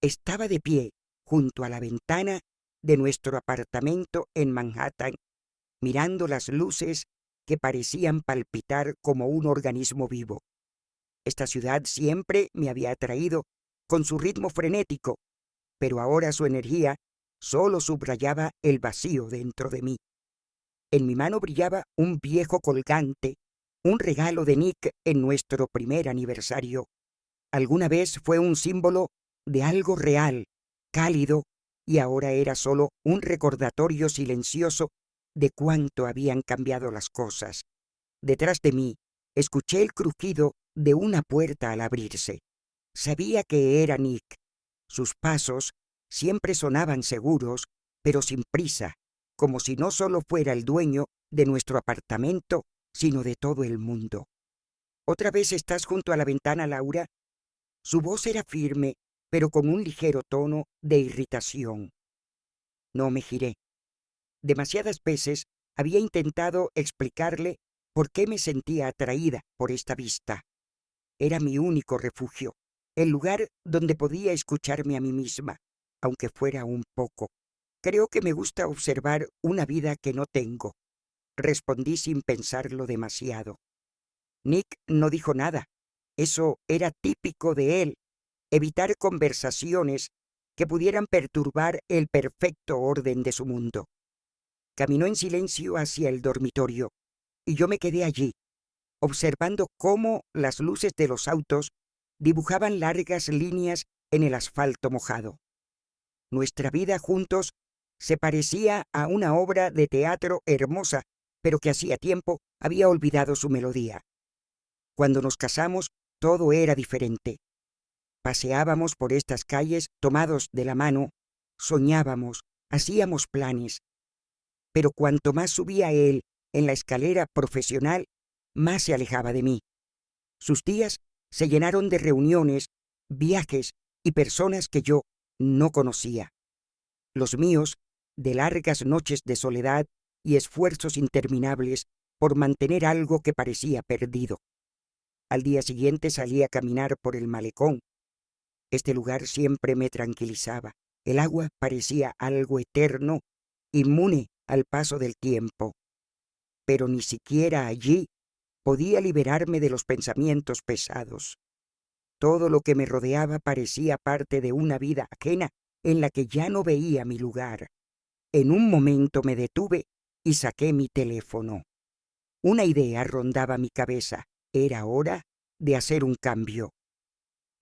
Estaba de pie junto a la ventana de nuestro apartamento en Manhattan, mirando las luces que parecían palpitar como un organismo vivo. Esta ciudad siempre me había atraído con su ritmo frenético, pero ahora su energía solo subrayaba el vacío dentro de mí. En mi mano brillaba un viejo colgante, un regalo de Nick en nuestro primer aniversario. Alguna vez fue un símbolo de algo real, cálido, y ahora era solo un recordatorio silencioso de cuánto habían cambiado las cosas. Detrás de mí, escuché el crujido de una puerta al abrirse. Sabía que era Nick. Sus pasos siempre sonaban seguros, pero sin prisa, como si no solo fuera el dueño de nuestro apartamento, sino de todo el mundo. ¿Otra vez estás junto a la ventana, Laura? Su voz era firme, pero con un ligero tono de irritación. No me giré. Demasiadas veces había intentado explicarle por qué me sentía atraída por esta vista. Era mi único refugio, el lugar donde podía escucharme a mí misma, aunque fuera un poco. Creo que me gusta observar una vida que no tengo, respondí sin pensarlo demasiado. Nick no dijo nada. Eso era típico de él, evitar conversaciones que pudieran perturbar el perfecto orden de su mundo. Caminó en silencio hacia el dormitorio, y yo me quedé allí, observando cómo las luces de los autos dibujaban largas líneas en el asfalto mojado. Nuestra vida juntos se parecía a una obra de teatro hermosa, pero que hacía tiempo había olvidado su melodía. Cuando nos casamos, todo era diferente. Paseábamos por estas calles tomados de la mano, soñábamos, hacíamos planes. Pero cuanto más subía él en la escalera profesional, más se alejaba de mí. Sus días se llenaron de reuniones, viajes y personas que yo no conocía. Los míos, de largas noches de soledad y esfuerzos interminables por mantener algo que parecía perdido. Al día siguiente salí a caminar por el malecón. Este lugar siempre me tranquilizaba. El agua parecía algo eterno, inmune al paso del tiempo. Pero ni siquiera allí podía liberarme de los pensamientos pesados. Todo lo que me rodeaba parecía parte de una vida ajena en la que ya no veía mi lugar. En un momento me detuve y saqué mi teléfono. Una idea rondaba mi cabeza. Era hora de hacer un cambio.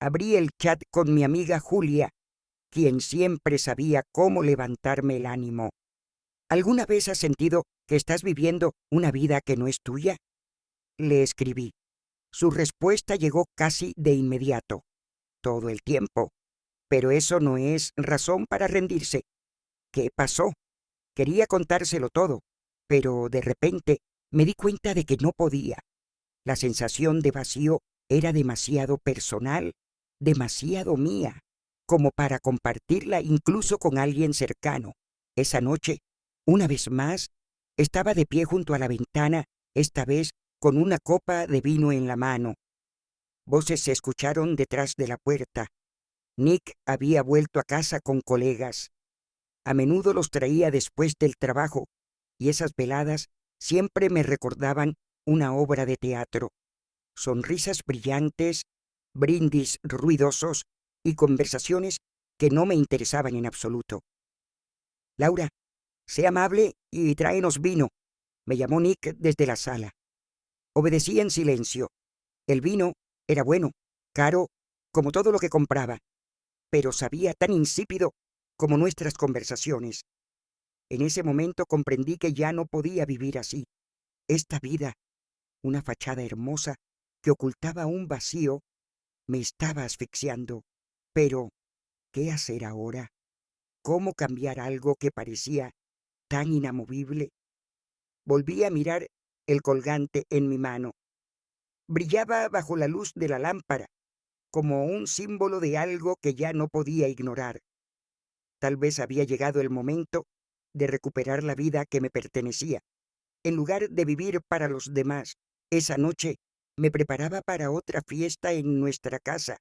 Abrí el chat con mi amiga Julia, quien siempre sabía cómo levantarme el ánimo. ¿Alguna vez has sentido que estás viviendo una vida que no es tuya? Le escribí. Su respuesta llegó casi de inmediato. Todo el tiempo. Pero eso no es razón para rendirse. ¿Qué pasó? Quería contárselo todo, pero de repente me di cuenta de que no podía. La sensación de vacío era demasiado personal, demasiado mía, como para compartirla incluso con alguien cercano. Esa noche, una vez más, estaba de pie junto a la ventana, esta vez con una copa de vino en la mano. Voces se escucharon detrás de la puerta. Nick había vuelto a casa con colegas. A menudo los traía después del trabajo, y esas veladas siempre me recordaban una obra de teatro. Sonrisas brillantes, brindis ruidosos y conversaciones que no me interesaban en absoluto. Laura, sé amable y tráenos vino, me llamó Nick desde la sala. Obedecí en silencio. El vino era bueno, caro, como todo lo que compraba, pero sabía tan insípido como nuestras conversaciones. En ese momento comprendí que ya no podía vivir así. Esta vida, una fachada hermosa que ocultaba un vacío, me estaba asfixiando. Pero, ¿qué hacer ahora? ¿Cómo cambiar algo que parecía tan inamovible? Volví a mirar el colgante en mi mano. Brillaba bajo la luz de la lámpara, como un símbolo de algo que ya no podía ignorar. Tal vez había llegado el momento de recuperar la vida que me pertenecía. En lugar de vivir para los demás, esa noche me preparaba para otra fiesta en nuestra casa,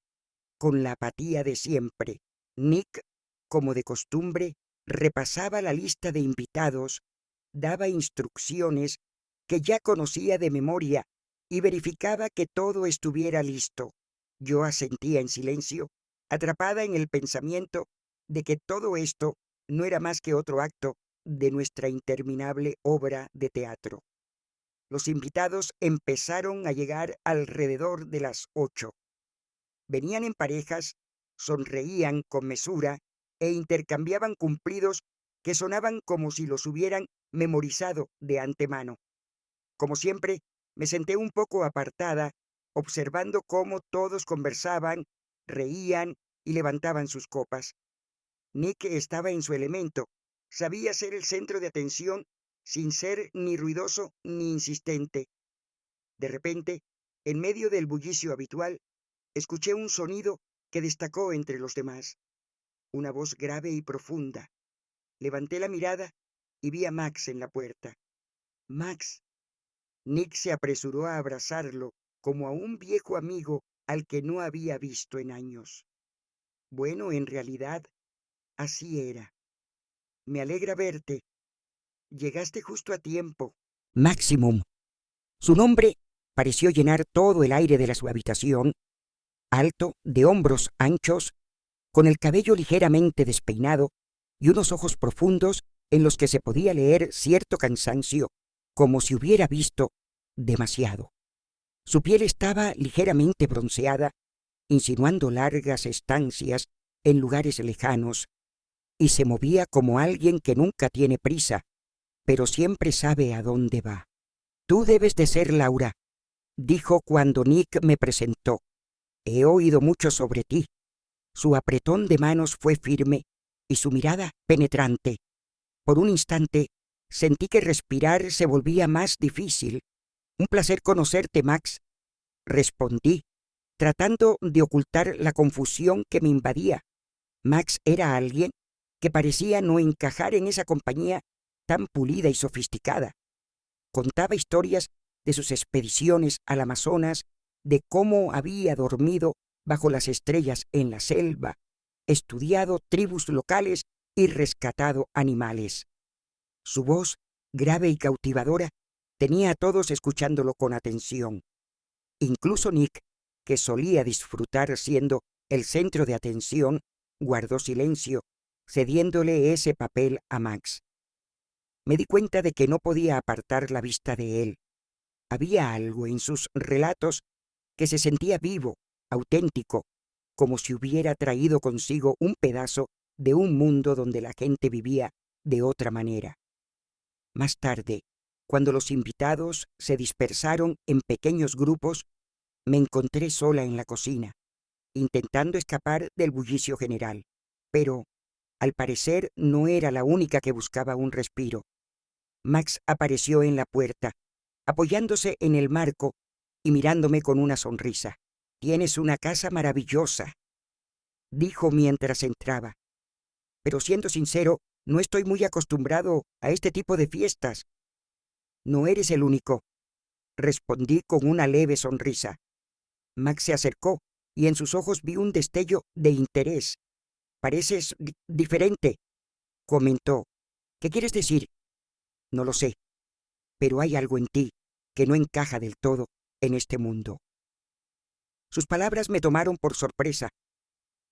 con la apatía de siempre. Nick, como de costumbre, repasaba la lista de invitados, daba instrucciones que ya conocía de memoria y verificaba que todo estuviera listo. Yo asentía en silencio, atrapada en el pensamiento de que todo esto no era más que otro acto de nuestra interminable obra de teatro. Los invitados empezaron a llegar alrededor de las 8. Venían en parejas, sonreían con mesura e intercambiaban cumplidos que sonaban como si los hubieran memorizado de antemano. Como siempre, me senté un poco apartada, observando cómo todos conversaban, reían y levantaban sus copas. Nick estaba en su elemento, sabía ser el centro de atención sin ser ni ruidoso ni insistente. De repente, en medio del bullicio habitual, escuché un sonido que destacó entre los demás, una voz grave y profunda. Levanté la mirada y vi a Max en la puerta. Max. Nick se apresuró a abrazarlo como a un viejo amigo al que no había visto en años. Bueno, en realidad, así era. Me alegra verte. Llegaste justo a tiempo. Maximum. Su nombre pareció llenar todo el aire de su habitación, alto, de hombros anchos, con el cabello ligeramente despeinado y unos ojos profundos en los que se podía leer cierto cansancio, como si hubiera visto demasiado. Su piel estaba ligeramente bronceada, insinuando largas estancias en lugares lejanos, y se movía como alguien que nunca tiene prisa, pero siempre sabe a dónde va. Tú debes de ser Laura, dijo cuando Nick me presentó. He oído mucho sobre ti. Su apretón de manos fue firme y su mirada penetrante. Por un instante sentí que respirar se volvía más difícil. Un placer conocerte, Max, respondí, tratando de ocultar la confusión que me invadía. Max era alguien que parecía no encajar en esa compañía tan pulida y sofisticada. Contaba historias de sus expediciones al Amazonas, de cómo había dormido bajo las estrellas en la selva, estudiado tribus locales y rescatado animales. Su voz, grave y cautivadora, tenía a todos escuchándolo con atención. Incluso Nick, que solía disfrutar siendo el centro de atención, guardó silencio, cediéndole ese papel a Max. Me di cuenta de que no podía apartar la vista de él. Había algo en sus relatos que se sentía vivo, auténtico, como si hubiera traído consigo un pedazo de un mundo donde la gente vivía de otra manera. Más tarde, cuando los invitados se dispersaron en pequeños grupos, me encontré sola en la cocina, intentando escapar del bullicio general. Pero, al parecer, no era la única que buscaba un respiro. Max apareció en la puerta, apoyándose en el marco y mirándome con una sonrisa. «Tienes una casa maravillosa», dijo mientras entraba. «Pero siendo sincero, no estoy muy acostumbrado a este tipo de fiestas». «No eres el único», respondí con una leve sonrisa. Max se acercó y en sus ojos vi un destello de interés. «Pareces diferente», comentó. «¿Qué quieres decir?» «No lo sé, pero hay algo en ti que no encaja del todo en este mundo». Sus palabras me tomaron por sorpresa.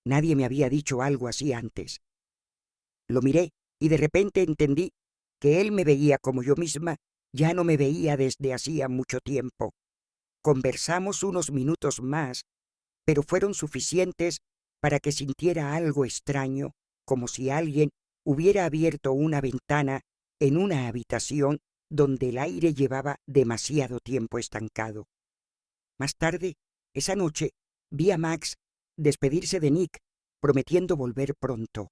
Nadie me había dicho algo así antes. Lo miré y de repente entendí que él me veía como yo misma ya no me veía desde hacía mucho tiempo. Conversamos unos minutos más, pero fueron suficientes para que sintiera algo extraño, como si alguien hubiera abierto una ventana en una habitación donde el aire llevaba demasiado tiempo estancado. Más tarde, esa noche, vi a Max despedirse de Nick, prometiendo volver pronto.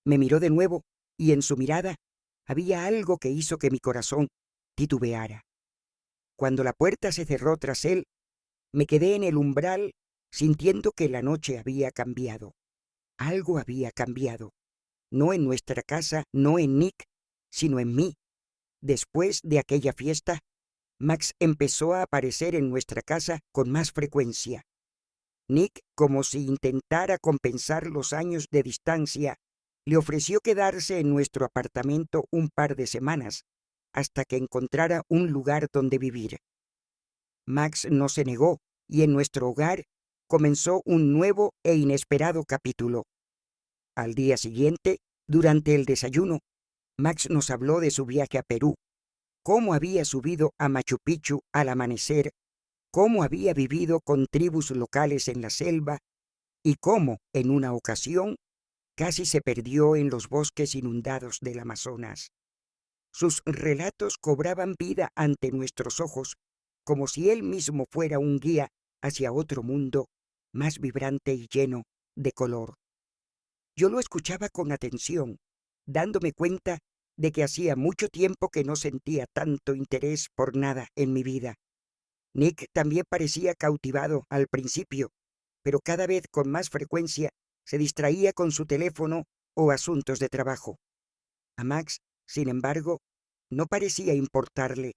Me miró de nuevo y en su mirada había algo que hizo que mi corazón titubeara. Cuando la puerta se cerró tras él, me quedé en el umbral sintiendo que la noche había cambiado. Algo había cambiado. No en nuestra casa, no en Nick, sino en mí. Después de aquella fiesta, Max empezó a aparecer en nuestra casa con más frecuencia. Nick, como si intentara compensar los años de distancia, le ofreció quedarse en nuestro apartamento un par de semanas, hasta que encontrara un lugar donde vivir. Max no se negó, y en nuestro hogar comenzó un nuevo e inesperado capítulo. Al día siguiente, durante el desayuno, Max nos habló de su viaje a Perú, cómo había subido a Machu Picchu al amanecer, cómo había vivido con tribus locales en la selva y cómo, en una ocasión, casi se perdió en los bosques inundados del Amazonas. Sus relatos cobraban vida ante nuestros ojos, como si él mismo fuera un guía hacia otro mundo más vibrante y lleno de color. Yo lo escuchaba con atención, dándome cuenta de que hacía mucho tiempo que no sentía tanto interés por nada en mi vida. Nick también parecía cautivado al principio, pero cada vez con más frecuencia se distraía con su teléfono o asuntos de trabajo. A Max, sin embargo, no parecía importarle.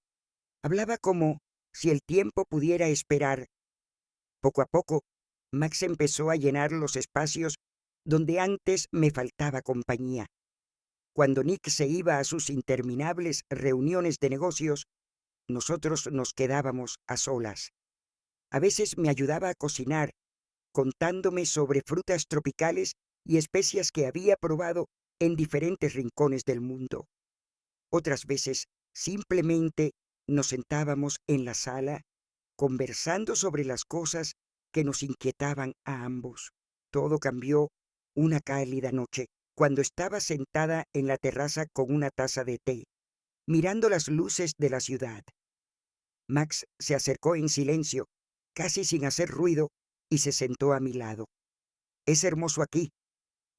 Hablaba como si el tiempo pudiera esperar. Poco a poco, Max empezó a llenar los espacios donde antes me faltaba compañía. Cuando Nick se iba a sus interminables reuniones de negocios, nosotros nos quedábamos a solas. A veces me ayudaba a cocinar, contándome sobre frutas tropicales y especias que había probado en diferentes rincones del mundo. Otras veces simplemente nos sentábamos en la sala, conversando sobre las cosas que nos inquietaban a ambos. Todo cambió una cálida noche, cuando estaba sentada en la terraza con una taza de té, mirando las luces de la ciudad. Max se acercó en silencio, casi sin hacer ruido, y se sentó a mi lado. «Es hermoso aquí»,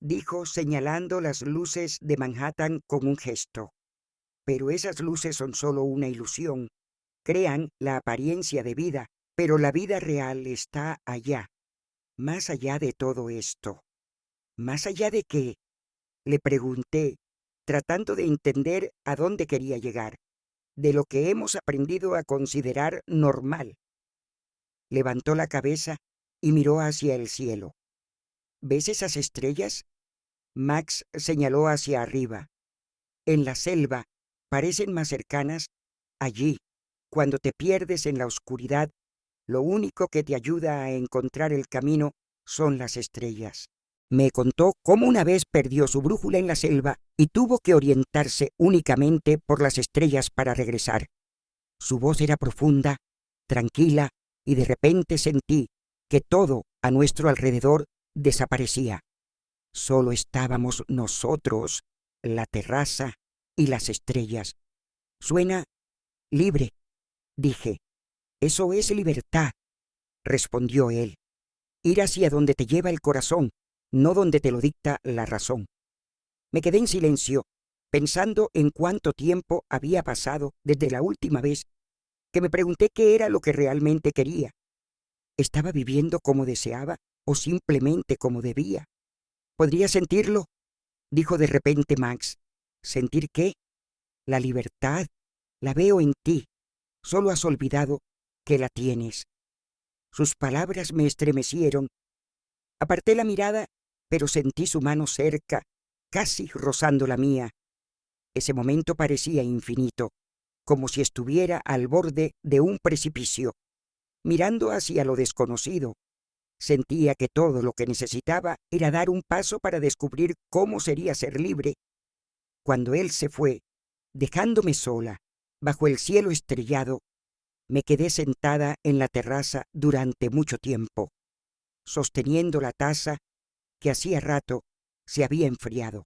dijo, señalando las luces de Manhattan con un gesto. «Pero esas luces son solo una ilusión. Crean la apariencia de vida, pero la vida real está allá, más allá de todo esto». «¿Más allá de qué?», le pregunté, tratando de entender a dónde quería llegar. «De lo que hemos aprendido a considerar normal». Levantó la cabeza y miró hacia el cielo. «¿Ves esas estrellas?». Max señaló hacia arriba. «En la selva parecen más cercanas. Allí, cuando te pierdes en la oscuridad, lo único que te ayuda a encontrar el camino son las estrellas». Me contó cómo una vez perdió su brújula en la selva y tuvo que orientarse únicamente por las estrellas para regresar. Su voz era profunda, tranquila, y de repente sentí que todo a nuestro alrededor desaparecía. Solo estábamos nosotros, la terraza y las estrellas. «Suena libre», dije. «Eso es libertad», respondió él. «Ir hacia donde te lleva el corazón, no donde te lo dicta la razón». Me quedé en silencio, pensando en cuánto tiempo había pasado desde la última vez que me pregunté qué era lo que realmente quería. ¿Estaba viviendo como deseaba o simplemente como debía? «¿Podría sentirlo?», dijo de repente Max. «¿Sentir qué?». «La libertad. La veo en ti. Solo has olvidado que la tienes». Sus palabras me estremecieron. Aparté la mirada, pero sentí su mano cerca, casi rozando la mía. Ese momento parecía infinito, como si estuviera al borde de un precipicio, mirando hacia lo desconocido. Sentía que todo lo que necesitaba era dar un paso para descubrir cómo sería ser libre. Cuando él se fue, dejándome sola, bajo el cielo estrellado, me quedé sentada en la terraza durante mucho tiempo, sosteniendo la taza que hacía rato se había enfriado.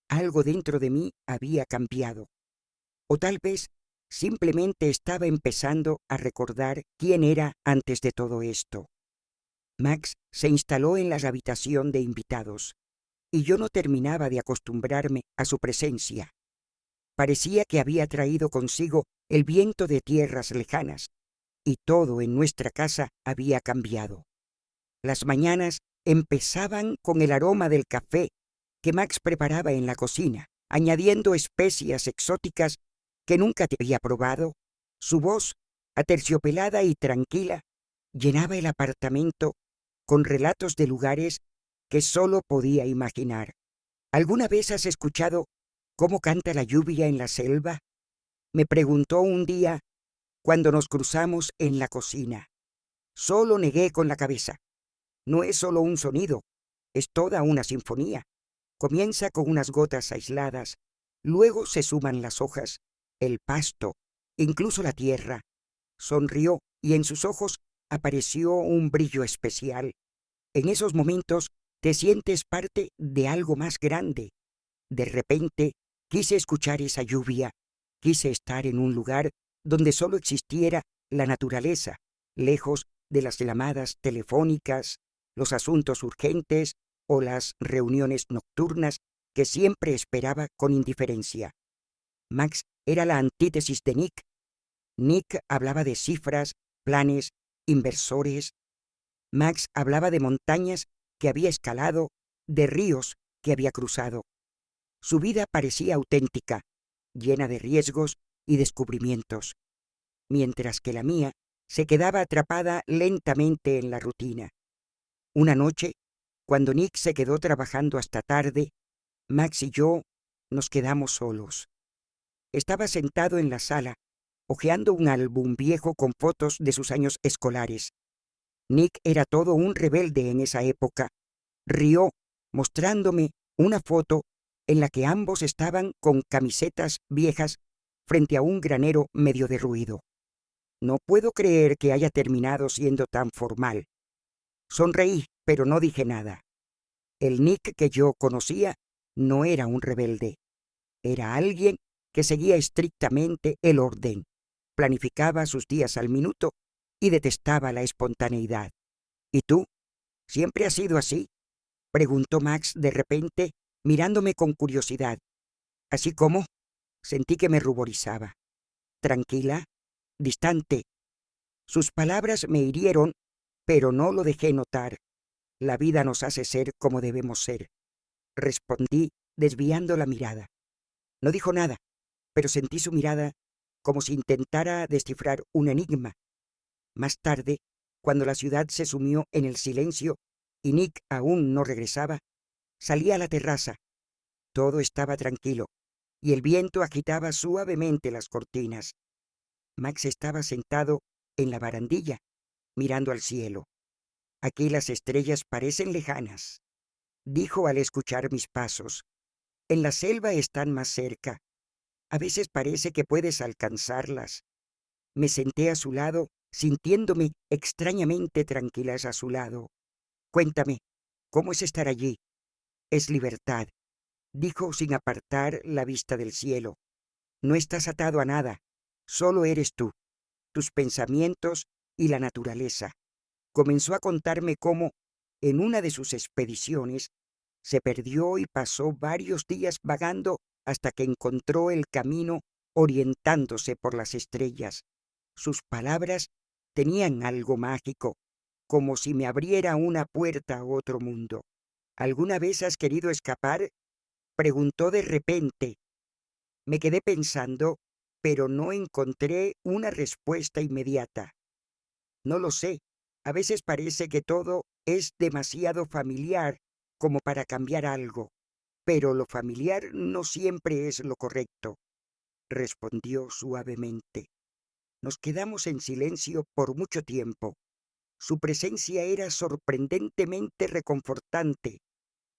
Algo dentro de mí había cambiado. O tal vez simplemente estaba empezando a recordar quién era antes de todo esto. Max se instaló en la habitación de invitados, y yo no terminaba de acostumbrarme a su presencia. Parecía que había traído consigo el viento de tierras lejanas, y todo en nuestra casa había cambiado. Las mañanas empezaban con el aroma del café que Max preparaba en la cocina, añadiendo especias exóticas que nunca te había probado. Su voz, aterciopelada y tranquila, llenaba el apartamento con relatos de lugares que solo podía imaginar. ¿Alguna vez has escuchado cómo canta la lluvia en la selva? Me preguntó un día cuando nos cruzamos en la cocina. Solo negué con la cabeza. No es solo un sonido, es toda una sinfonía. Comienza con unas gotas aisladas, luego se suman las hojas, el pasto, incluso la tierra. Sonrió y en sus ojos apareció un brillo especial. En esos momentos te sientes parte de algo más grande. De repente quise escuchar esa lluvia, quise estar en un lugar donde solo existiera la naturaleza, lejos de las llamadas telefónicas, los asuntos urgentes o las reuniones nocturnas que siempre esperaba con indiferencia. Max era la antítesis de Nick. Nick hablaba de cifras, planes, inversores. Max hablaba de montañas que había escalado, de ríos que había cruzado. Su vida parecía auténtica, llena de riesgos y descubrimientos, mientras que la mía se quedaba atrapada lentamente en la rutina. Una noche, cuando Nick se quedó trabajando hasta tarde, Max y yo nos quedamos solos. Estaba sentado en la sala, hojeando un álbum viejo con fotos de sus años escolares. Nick era todo un rebelde en esa época. Rió, mostrándome una foto en la que ambos estaban con camisetas viejas frente a un granero medio derruido. No puedo creer que haya terminado siendo tan formal. Sonreí, pero no dije nada. El Nick que yo conocía no era un rebelde. Era alguien que seguía estrictamente el orden, planificaba sus días al minuto y detestaba la espontaneidad. ¿Y tú? ¿Siempre has sido así?, preguntó Max de repente, mirándome con curiosidad. ¿Así como? Sentí que me ruborizaba. Tranquila, distante. Sus palabras me hirieron, pero no lo dejé notar. La vida nos hace ser como debemos ser, respondí, desviando la mirada. No dijo nada, pero sentí su mirada como si intentara descifrar un enigma. Más tarde, cuando la ciudad se sumió en el silencio y Nick aún no regresaba, salí a la terraza. Todo estaba tranquilo, y el viento agitaba suavemente las cortinas. Max estaba sentado en la barandilla, mirando al cielo. Aquí las estrellas parecen lejanas, dijo al escuchar mis pasos. En la selva están más cerca. A veces parece que puedes alcanzarlas. Me senté a su lado, sintiéndome extrañamente tranquilas a su lado. Cuéntame, ¿cómo es estar allí? Es libertad, dijo sin apartar la vista del cielo. No estás atado a nada, solo eres tú, tus pensamientos y la naturaleza. Comenzó a contarme cómo, en una de sus expediciones, se perdió y pasó varios días vagando hasta que encontró el camino orientándose por las estrellas. Sus palabras tenían algo mágico, como si me abriera una puerta a otro mundo. ¿Alguna vez has querido escapar?, preguntó de repente. Me quedé pensando, pero no encontré una respuesta inmediata. No lo sé. A veces parece que todo es demasiado familiar como para cambiar algo, pero lo familiar no siempre es lo correcto, respondió suavemente. Nos quedamos en silencio por mucho tiempo. Su presencia era sorprendentemente reconfortante.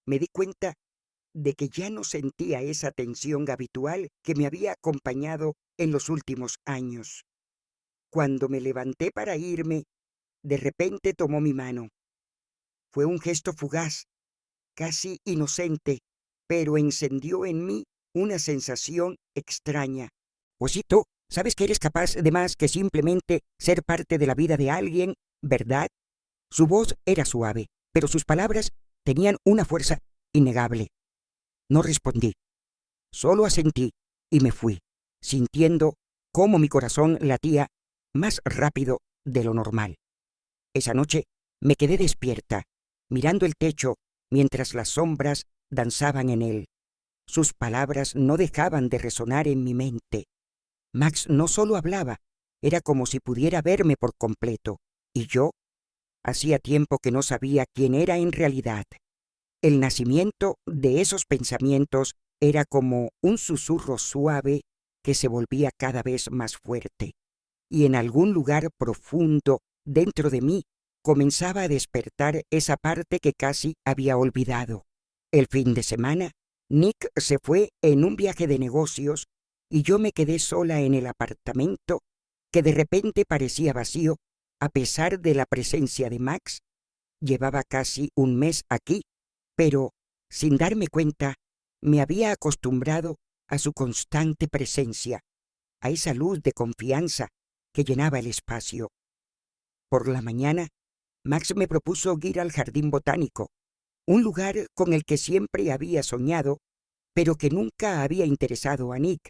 Me di cuenta de que ya no sentía esa tensión habitual que me había acompañado en los últimos años. Cuando me levanté para irme, de repente tomó mi mano. Fue un gesto fugaz, casi inocente, pero encendió en mí una sensación extraña. Osito, ¿sabes que eres capaz de más que simplemente ser parte de la vida de alguien, verdad? Su voz era suave, pero sus palabras tenían una fuerza innegable. No respondí, solo asentí y me fui, sintiendo cómo mi corazón latía más rápido de lo normal. Esa noche me quedé despierta, mirando el techo mientras las sombras danzaban en él. Sus palabras no dejaban de resonar en mi mente. Max no solo hablaba, era como si pudiera verme por completo, y yo Hacía tiempo que no sabía quién era en realidad. El nacimiento de esos pensamientos era como un susurro suave que se volvía cada vez más fuerte, y en algún lugar profundo dentro de mí comenzaba a despertar esa parte que casi había olvidado. El fin de semana, Nick se fue en un viaje de negocios y yo me quedé sola en el apartamento que de repente parecía vacío a pesar de la presencia de Max. Llevaba casi un mes aquí, pero, sin darme cuenta, me había acostumbrado a su constante presencia, a esa luz de confianza que llenaba el espacio. Por la mañana, Max me propuso ir al jardín botánico, un lugar con el que siempre había soñado, pero que nunca había interesado a Nick.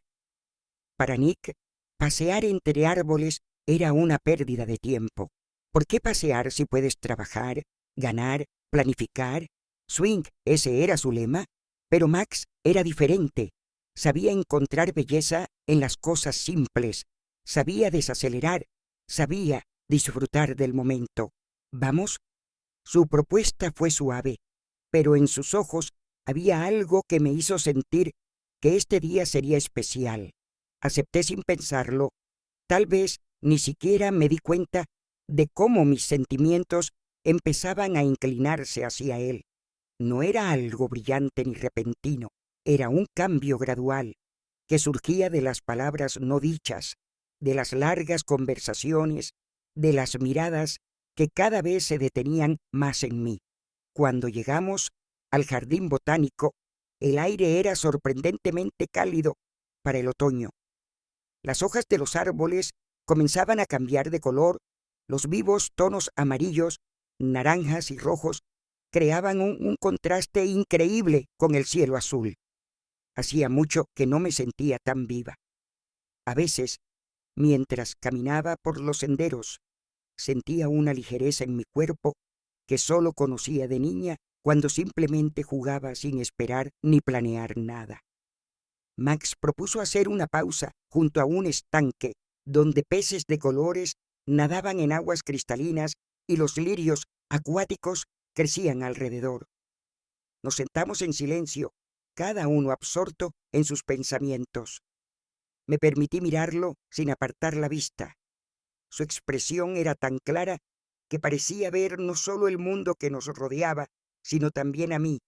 Para Nick, pasear entre árboles era una pérdida de tiempo. ¿Por qué pasear si puedes trabajar, ganar, planificar? Swing, ese era su lema. Pero Max era diferente. Sabía encontrar belleza en las cosas simples. Sabía desacelerar. Sabía disfrutar del momento. ¿Vamos? Su propuesta fue suave, pero en sus ojos había algo que me hizo sentir que este día sería especial. Acepté sin pensarlo. Tal vez ni siquiera me di cuenta de cómo mis sentimientos empezaban a inclinarse hacia él. No era algo brillante ni repentino, era un cambio gradual que surgía de las palabras no dichas, de las largas conversaciones, de las miradas que cada vez se detenían más en mí. Cuando llegamos al jardín botánico, el aire era sorprendentemente cálido para el otoño. Las hojas de los árboles comenzaban a cambiar de color, los vivos tonos amarillos, naranjas y rojos creaban un contraste increíble con el cielo azul. Hacía mucho que no me sentía tan viva. A veces, mientras caminaba por los senderos, sentía una ligereza en mi cuerpo que solo conocía de niña cuando simplemente jugaba sin esperar ni planear nada. Max propuso hacer una pausa junto a un estanque donde peces de colores nadaban en aguas cristalinas y los lirios acuáticos crecían alrededor. Nos sentamos en silencio, cada uno absorto en sus pensamientos. Me permití mirarlo sin apartar la vista. Su expresión era tan clara que parecía ver no solo el mundo que nos rodeaba, sino también a mí.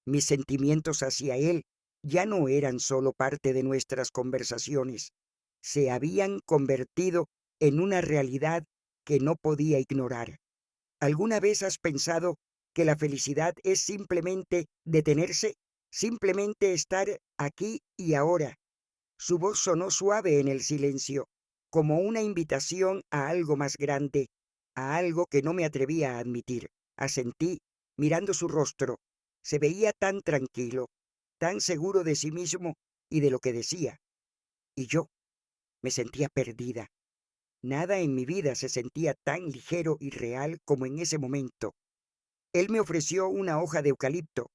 Mis sentimientos hacia él ya no eran solo parte de nuestras conversaciones, se habían convertido en una realidad que no podía ignorar. ¿Alguna vez has pensado que la felicidad es simplemente detenerse, simplemente estar aquí y ahora? Su voz sonó suave en el silencio, como una invitación a algo más grande, a algo que no me atrevía a admitir. Asentí, mirando su rostro. Se veía tan tranquilo, tan seguro de sí mismo y de lo que decía. Y yo me sentía perdida. Nada en mi vida se sentía tan ligero y real como en ese momento. Él me ofreció una hoja de eucalipto.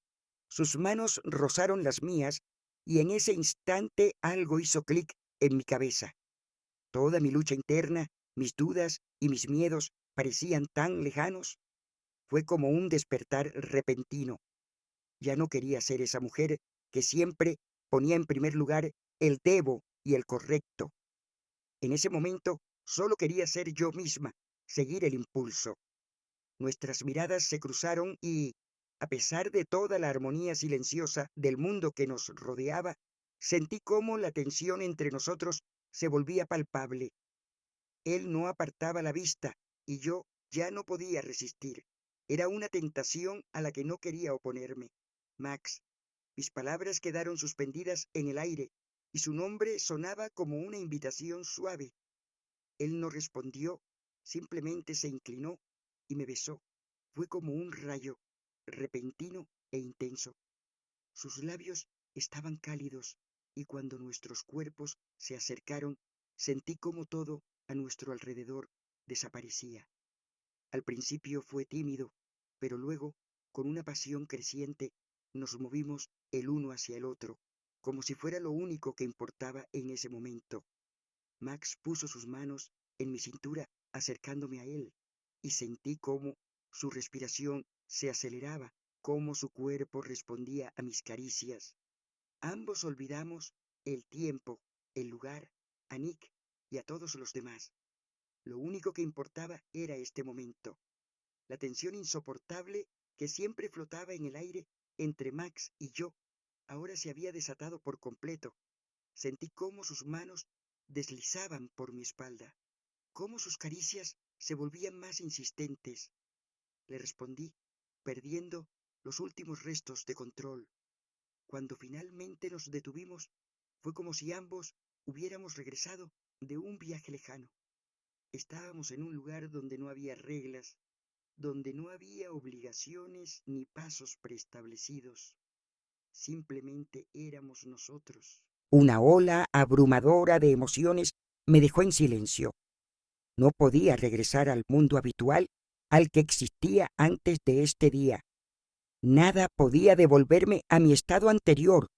Sus manos rozaron las mías y en ese instante algo hizo clic en mi cabeza. Toda mi lucha interna, mis dudas y mis miedos parecían tan lejanos. Fue como un despertar repentino. Ya no quería ser esa mujer que siempre ponía en primer lugar el debo y el correcto. En ese momento solo quería ser yo misma, seguir el impulso. Nuestras miradas se cruzaron y, a pesar de toda la armonía silenciosa del mundo que nos rodeaba, sentí cómo la tensión entre nosotros se volvía palpable. Él no apartaba la vista y yo ya no podía resistir. Era una tentación a la que no quería oponerme. Max. Mis palabras quedaron suspendidas en el aire y su nombre sonaba como una invitación suave. Él no respondió, simplemente se inclinó y me besó. Fue como un rayo, repentino e intenso. Sus labios estaban cálidos y cuando nuestros cuerpos se acercaron, sentí como todo a nuestro alrededor desaparecía. Al principio fue tímido, pero luego, con una pasión creciente, nos movimos el uno hacia el otro, como si fuera lo único que importaba en ese momento. Max puso sus manos en mi cintura acercándome a él. y sentí cómo su respiración se aceleraba, cómo su cuerpo respondía a mis caricias. Ambos olvidamos el tiempo, el lugar, a Nick y a todos los demás. Lo único que importaba era este momento. La tensión insoportable que siempre flotaba en el aire entre Max y yo ahora se había desatado por completo. Sentí cómo sus manos deslizaban por mi espalda, cómo sus caricias se volvían más insistentes. Le respondí, perdiendo los últimos restos de control. Cuando finalmente nos detuvimos, fue como si ambos hubiéramos regresado de un viaje lejano. Estábamos en un lugar donde no había reglas, donde no había obligaciones ni pasos preestablecidos. Simplemente éramos nosotros. Una ola abrumadora de emociones me dejó en silencio. No podía regresar al mundo habitual al que existía antes de este día. Nada podía devolverme a mi estado anterior,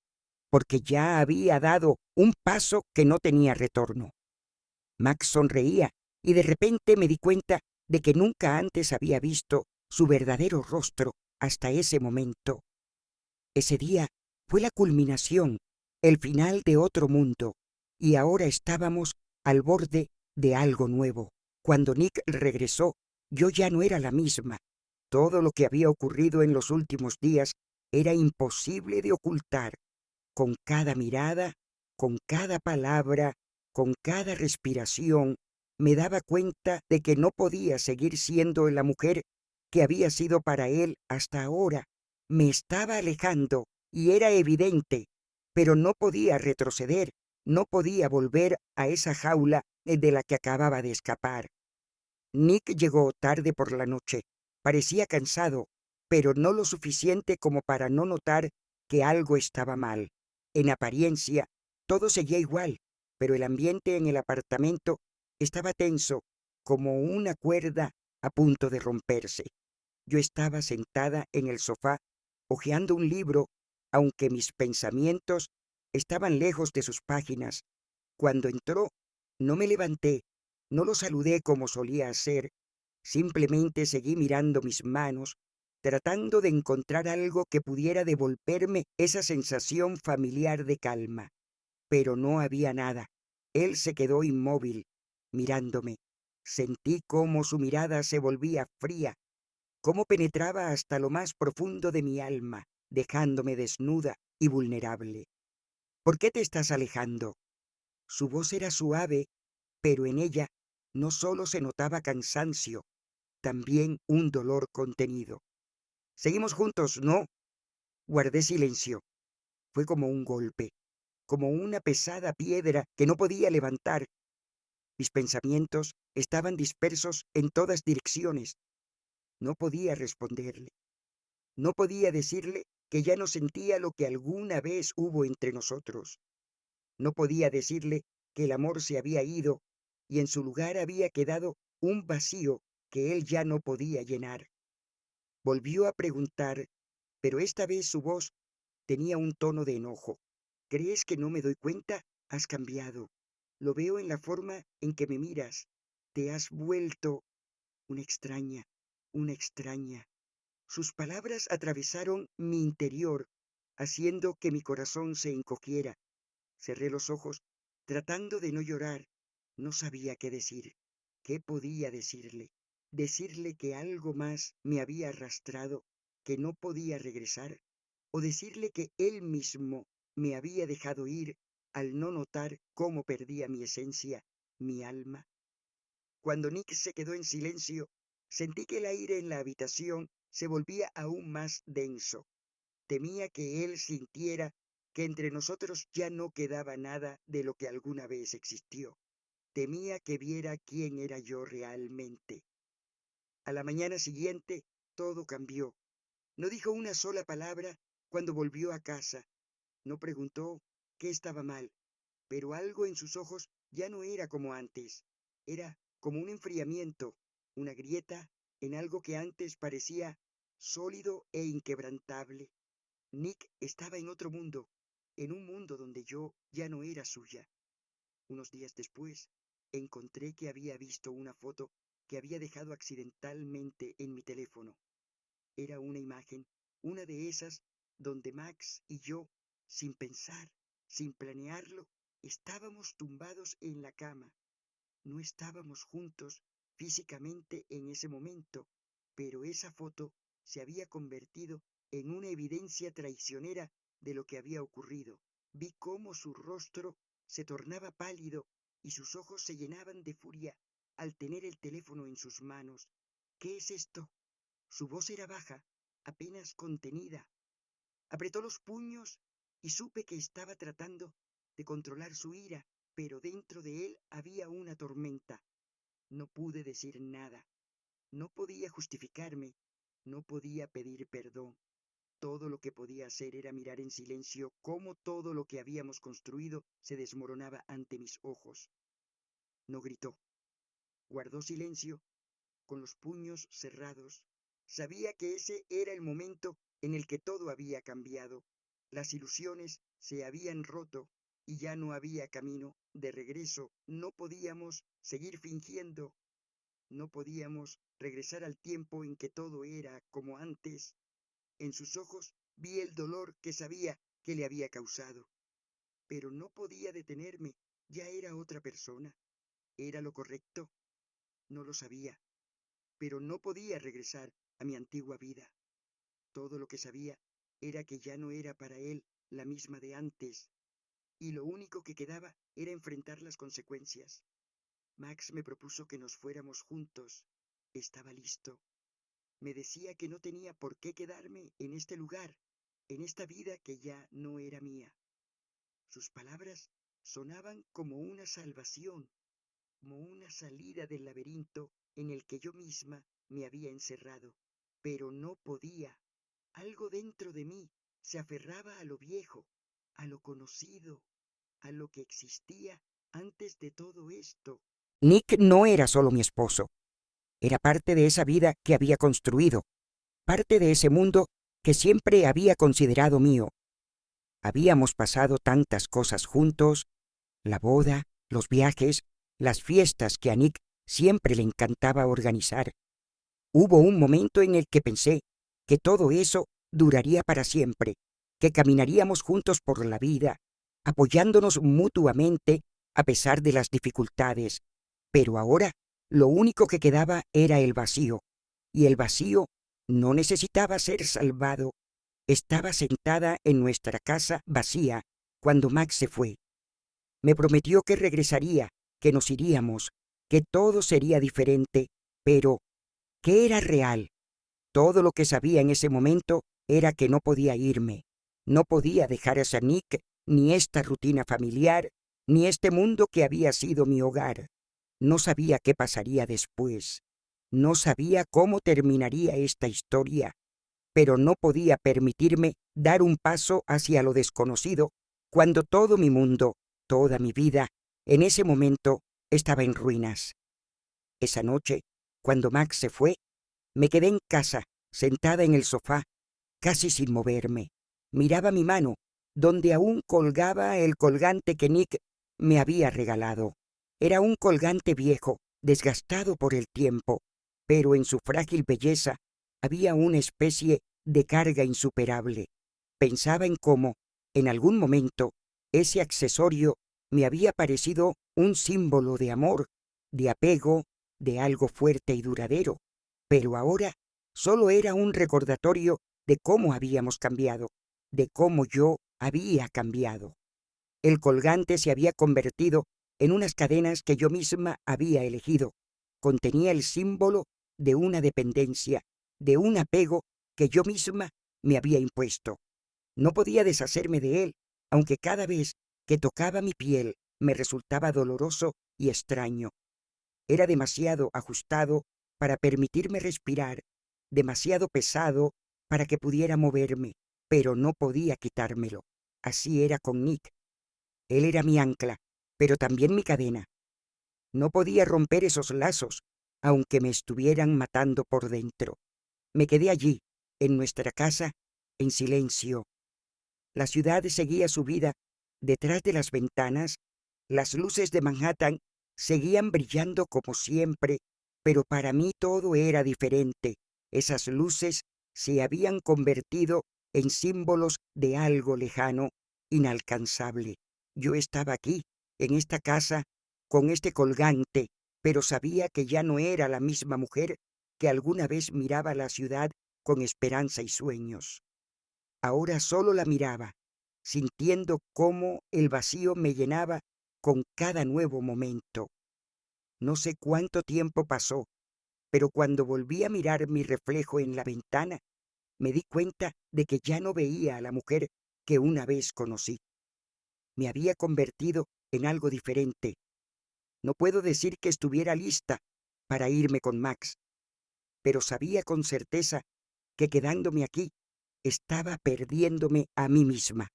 porque ya había dado un paso que no tenía retorno. Max sonreía y de repente me di cuenta de que nunca antes había visto su verdadero rostro hasta ese momento. Ese día fue la culminación, el final de otro mundo, y ahora estábamos al borde de algo nuevo. Cuando Nick regresó, yo ya no era la misma. Todo lo que había ocurrido en los últimos días era imposible de ocultar. Con cada mirada, con cada palabra, con cada respiración, me daba cuenta de que no podía seguir siendo la mujer que había sido para él hasta ahora. Me estaba alejando y era evidente, pero no podía retroceder, no podía volver a esa jaula de la que acababa de escapar. Nick llegó tarde por la noche. Parecía cansado, pero no lo suficiente como para no notar que algo estaba mal. En apariencia, todo seguía igual, pero el ambiente en el apartamento estaba tenso, como una cuerda a punto de romperse. Yo estaba sentada en el sofá, hojeando un libro, aunque mis pensamientos estaban lejos de sus páginas. Cuando entró, no me levanté, no lo saludé como solía hacer, simplemente seguí mirando mis manos, tratando de encontrar algo que pudiera devolverme esa sensación familiar de calma. Pero no había nada. Él se quedó inmóvil, mirándome. Sentí cómo su mirada se volvía fría, cómo penetraba hasta lo más profundo de mi alma, dejándome desnuda y vulnerable. ¿Por qué te estás alejando? Su voz era suave, pero en ella no solo se notaba cansancio, también un dolor contenido. Seguimos juntos, ¿no? Guardé silencio. Fue como un golpe, como una pesada piedra que no podía levantar. Mis pensamientos estaban dispersos en todas direcciones. No podía responderle. No podía decirle que ya no sentía lo que alguna vez hubo entre nosotros. No podía decirle que el amor se había ido y en su lugar había quedado un vacío que él ya no podía llenar. Volvió a preguntar, pero esta vez su voz tenía un tono de enojo. ¿Crees que no me doy cuenta? Has cambiado. Lo veo en la forma en que me miras. Te has vuelto una extraña, una extraña. Sus palabras atravesaron mi interior, haciendo que mi corazón se encogiera. Cerré los ojos, tratando de no llorar. No sabía qué decir. ¿Qué podía decirle? ¿Decirle que algo más me había arrastrado, que no podía regresar? ¿O decirle que él mismo me había dejado ir al no notar cómo perdía mi esencia, mi alma? Cuando Nick se quedó en silencio, sentí que el aire en la habitación se volvía aún más denso. Temía que él sintiera que entre nosotros ya no quedaba nada de lo que alguna vez existió. Temía que viera quién era yo realmente. A la mañana siguiente, todo cambió. No dijo una sola palabra cuando volvió a casa. No preguntó qué estaba mal, pero algo en sus ojos ya no era como antes. Era como un enfriamiento, una grieta en algo que antes parecía sólido e inquebrantable. Nick estaba en otro mundo, en un mundo donde yo ya no era suya. Unos días después, encontré que había visto una foto que había dejado accidentalmente en mi teléfono. Era una imagen, una de esas donde Max y yo, sin pensar, sin planearlo, estábamos tumbados en la cama. No estábamos juntos físicamente en ese momento, pero esa foto se había convertido en una evidencia traicionera de lo que había ocurrido. Vi cómo su rostro se tornaba pálido y sus ojos se llenaban de furia al tener el teléfono en sus manos. ¿Qué es esto? Su voz era baja, apenas contenida. Apretó los puños y supe que estaba tratando de controlar su ira, pero dentro de él había una tormenta. No pude decir nada. No podía justificarme. No podía pedir perdón. Todo lo que podía hacer era mirar en silencio cómo todo lo que habíamos construido se desmoronaba ante mis ojos. No gritó. Guardó silencio, con los puños cerrados. Sabía que ese era el momento en el que todo había cambiado. Las ilusiones se habían roto y ya no había camino de regreso. No podíamos seguir fingiendo. No podíamos regresar al tiempo en que todo era como antes. En sus ojos vi el dolor que sabía que le había causado. Pero no podía detenerme. Ya era otra persona. ¿Era lo correcto? No lo sabía. Pero no podía regresar a mi antigua vida. Todo lo que sabía era que ya no era para él la misma de antes, y lo único que quedaba era enfrentar las consecuencias. Max me propuso que nos fuéramos juntos. Estaba listo. Me decía que no tenía por qué quedarme en este lugar, en esta vida que ya no era mía. Sus palabras sonaban como una salvación, como una salida del laberinto en el que yo misma me había encerrado. Pero no podía. Algo dentro de mí se aferraba a lo viejo, a lo conocido, a lo que existía antes de todo esto. Nick no era solo mi esposo, era parte de esa vida que había construido, parte de ese mundo que siempre había considerado mío. Habíamos pasado tantas cosas juntos, la boda, los viajes, las fiestas que a Nick siempre le encantaba organizar. Hubo un momento en el que pensé que todo eso duraría para siempre, que caminaríamos juntos por la vida, apoyándonos mutuamente a pesar de las dificultades. Pero ahora lo único que quedaba era el vacío, y el vacío no necesitaba ser salvado. Estaba sentada en nuestra casa vacía cuando Max se fue. Me prometió que regresaría, que nos iríamos, que todo sería diferente, pero ¿qué era real? Todo lo que sabía en ese momento era que no podía irme. No podía dejar a Nick, ni esta rutina familiar, ni este mundo que había sido mi hogar. No sabía qué pasaría después. No sabía cómo terminaría esta historia, pero no podía permitirme dar un paso hacia lo desconocido cuando todo mi mundo, toda mi vida, en ese momento estaba en ruinas. Esa noche, cuando Max se fue, me quedé en casa, sentada en el sofá, casi sin moverme. Miraba mi mano, donde aún colgaba el colgante que Nick me había regalado. Era un colgante viejo, desgastado por el tiempo, pero en su frágil belleza había una especie de carga insuperable. Pensaba en cómo, en algún momento, ese accesorio me había parecido un símbolo de amor, de apego, de algo fuerte y duradero, pero ahora solo era un recordatorio de cómo habíamos cambiado, de cómo yo había cambiado. El colgante se había convertido en unas cadenas que yo misma había elegido. Contenía el símbolo de una dependencia, de un apego que yo misma me había impuesto. No podía deshacerme de él, aunque cada vez que tocaba mi piel me resultaba doloroso y extraño. Era demasiado ajustado para permitirme respirar, demasiado pesado para que pudiera moverme, pero no podía quitármelo. Así era con Nick. Él era mi ancla, pero también mi cadena. No podía romper esos lazos, aunque me estuvieran matando por dentro. Me quedé allí, en nuestra casa, en silencio. La ciudad seguía su vida. Detrás de las ventanas, las luces de Manhattan seguían brillando como siempre, pero para mí todo era diferente. Esas luces se habían convertido en símbolos de algo lejano, inalcanzable. Yo estaba aquí, en esta casa, con este colgante, pero sabía que ya no era la misma mujer que alguna vez miraba la ciudad con esperanza y sueños. Ahora solo la miraba, sintiendo cómo el vacío me llenaba con cada nuevo momento. No sé cuánto tiempo pasó, pero cuando volví a mirar mi reflejo en la ventana, me di cuenta de que ya no veía a la mujer que una vez conocí. Me había convertido en algo diferente. No puedo decir que estuviera lista para irme con Max, pero sabía con certeza que quedándome aquí estaba perdiéndome a mí misma.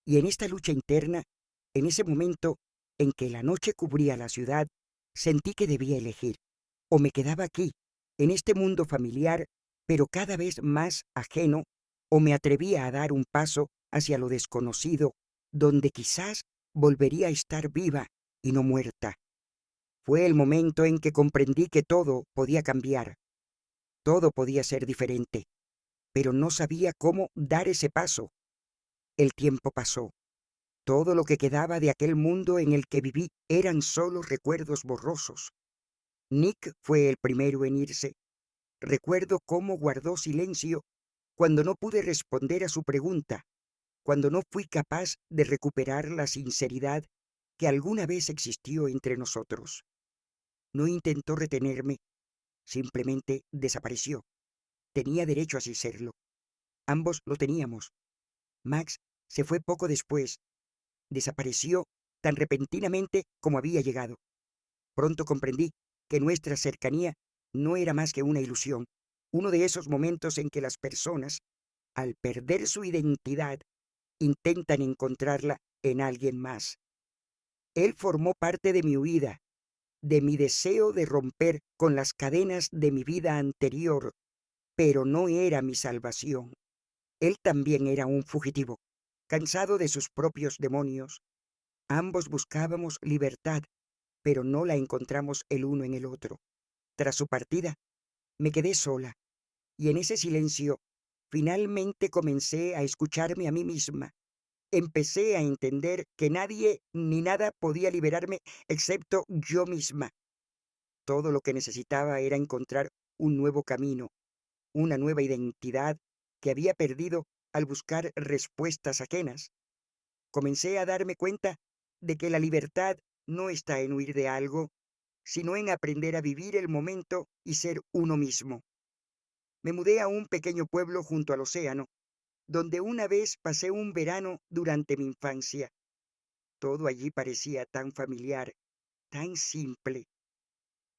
Y en esta lucha interna, en ese momento en que la noche cubría la ciudad, sentí que debía elegir. O me quedaba aquí, en este mundo familiar, pero cada vez más ajeno, o me atrevía a dar un paso hacia lo desconocido, donde quizás volvería a estar viva y no muerta. Fue el momento en que comprendí que todo podía cambiar, todo podía ser diferente, pero no sabía cómo dar ese paso. El tiempo pasó. Todo lo que quedaba de aquel mundo en el que viví eran solo recuerdos borrosos. Nick fue el primero en irse. Recuerdo cómo guardó silencio cuando no pude responder a su pregunta, cuando no fui capaz de recuperar la sinceridad que alguna vez existió entre nosotros. No intentó retenerme, simplemente desapareció. Tenía derecho a así serlo. Ambos lo teníamos. Max se fue poco después. Desapareció tan repentinamente como había llegado. Pronto comprendí que nuestra cercanía no era más que una ilusión, uno de esos momentos en que las personas, al perder su identidad, intentan encontrarla en alguien más. Él formó parte de mi huida, de mi deseo de romper con las cadenas de mi vida anterior, pero no era mi salvación. Él también era un fugitivo, cansado de sus propios demonios. Ambos buscábamos libertad, pero no la encontramos el uno en el otro. Tras su partida, me quedé sola, y en ese silencio, finalmente comencé a escucharme a mí misma. Empecé a entender que nadie ni nada podía liberarme excepto yo misma. Todo lo que necesitaba era encontrar un nuevo camino, una nueva identidad que había perdido al buscar respuestas ajenas. Comencé a darme cuenta de que la libertad no está en huir de algo, sino en aprender a vivir el momento y ser uno mismo. Me mudé a un pequeño pueblo junto al océano, donde una vez pasé un verano durante mi infancia. Todo allí parecía tan familiar, tan simple.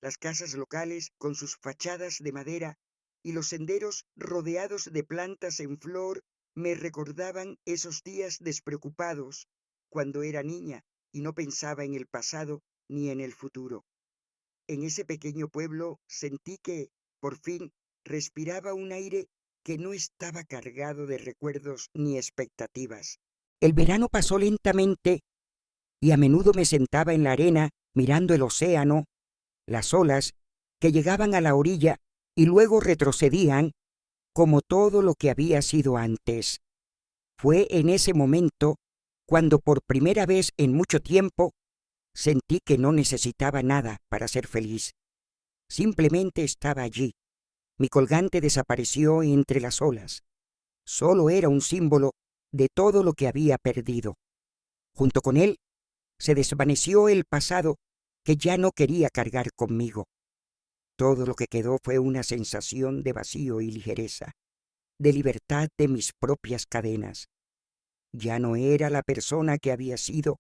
Las casas locales con sus fachadas de madera y los senderos rodeados de plantas en flor me recordaban esos días despreocupados cuando era niña y no pensaba en el pasado ni en el futuro. En ese pequeño pueblo sentí que, por fin, respiraba un aire que no estaba cargado de recuerdos ni expectativas. El verano pasó lentamente y a menudo me sentaba en la arena mirando el océano, las olas que llegaban a la orilla y luego retrocedían como todo lo que había sido antes. Fue en ese momento cuando por primera vez en mucho tiempo sentí que no necesitaba nada para ser feliz. Simplemente estaba allí. Mi colgante desapareció entre las olas. Solo era un símbolo de todo lo que había perdido. Junto con él se desvaneció el pasado que ya no quería cargar conmigo. Todo lo que quedó fue una sensación de vacío y ligereza, de libertad de mis propias cadenas. Ya no era la persona que había sido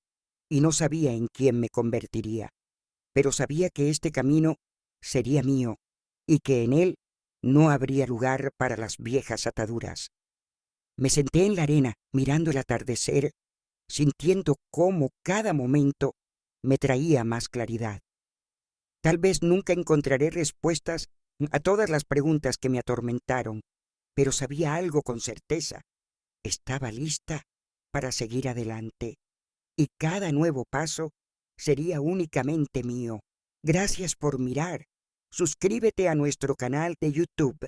y no sabía en quién me convertiría, pero sabía que este camino sería mío y que en él no habría lugar para las viejas ataduras. Me senté en la arena mirando el atardecer, sintiendo cómo cada momento me traía más claridad. Tal vez nunca encontraré respuestas a todas las preguntas que me atormentaron, pero sabía algo con certeza. Estaba lista para seguir adelante, y cada nuevo paso sería únicamente mío. Gracias por mirar, Suscríbete a nuestro canal de YouTube